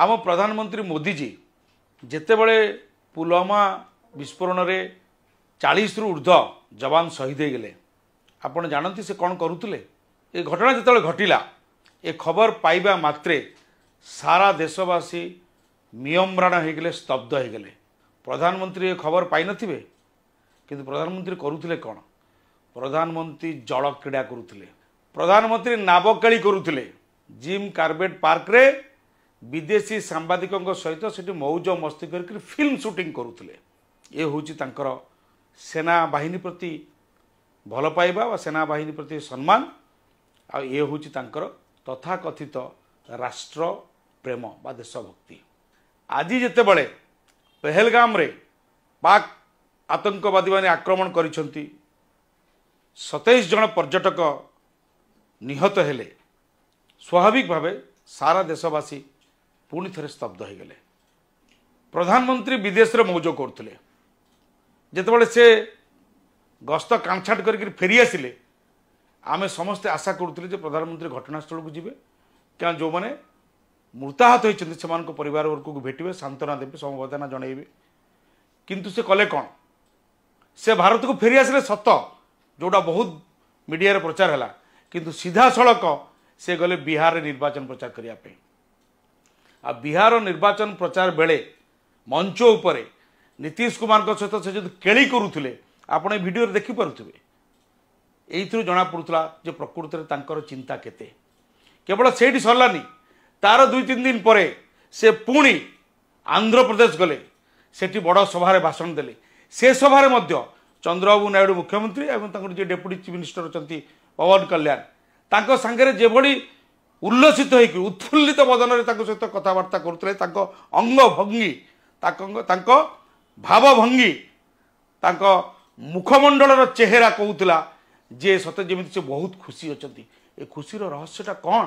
आम प्रधानमंत्री मोदी जी जितेबले पुलवामा विस्फोरण में 40 रु ऊर्ध्व जवान शहीद हो गले आपण जानती से कौन करुले ये घटना जिते घटिला ये खबर पाइबा मात्रे सारा देशवासी मियम्राण हो गले स्तब्ध हो गले। प्रधानमंत्री ये खबर पाई नथिबे किंतु प्रधानमंत्री करुले कौन प्रधानमंत्री जल क्रीड़ा करुले प्रधानमंत्री नावकेली करुले जिम कार्बेट पार्क रे विदेशी सांबादिकों सहित से मौज मस्ती कर फिल्म शूटिंग करुले। ये हूँ सेना बाहिनी प्रति भल पाइबा व सेना बाहिनी प्रति सम्मान आ ये हूँ तथाकथित राष्ट्र प्रेम बा देशभक्ति। आज जिते बड़े पहलगाम रे पाक आतंकवादी माने आक्रमण करिसंती 27 जन पर्यटक निहत हेले स्वाभाविक भावे सारा देशवासी पुणी थे स्तब्ध हो गले। प्रधानमंत्री विदेश रे मौज करते जितेबाला से गस्त कांछाट कर फेरी आसिले आमे समस्ते आशा करुले प्रधानमंत्री घटनास्थल को जीवे क्या जो मैंने मृताहत होती से परिवार वर्ग को भेटे सांत्वना देवे समवेदना जनइबे किंतु से कले कौन से भारत को फेरी आसिले सत जोटा बहुत मीडिया रे प्रचार है किंतु सीधा सड़क से गले बिहार रे निर्वाचन प्रचार करने आ बिहार निर्वाचन प्रचार बेले मंच उपरे नीतीश कुमार सहित से जो केली करुले आपण वीडियो देखी पारुथिबे एइथु जना पड़ुतला जे प्रकृति रे तांकर चिंता केते केवल सेठी सरलानी तार 2-3 दिन परे से पुणी आंध्र प्रदेश गले सेठी बड़ सभा भाषण देले से सभा मध्य चंद्रबाबू नायडू मुख्यमंत्री एवं जे डेप्यूटी चीफ मिनिस्टर अच्छा पवन कल्याण तांको सांगरे जेभली उल्लसित होकर उत्फुल्लित बदन में सहित कथबार्ता करुले अंग भंगी भावभंगी मुखमंडल चेहरा कहूला जे सत्य जमी से बहुत खुशी अच्छा ये खुशी रहस्यटा कौन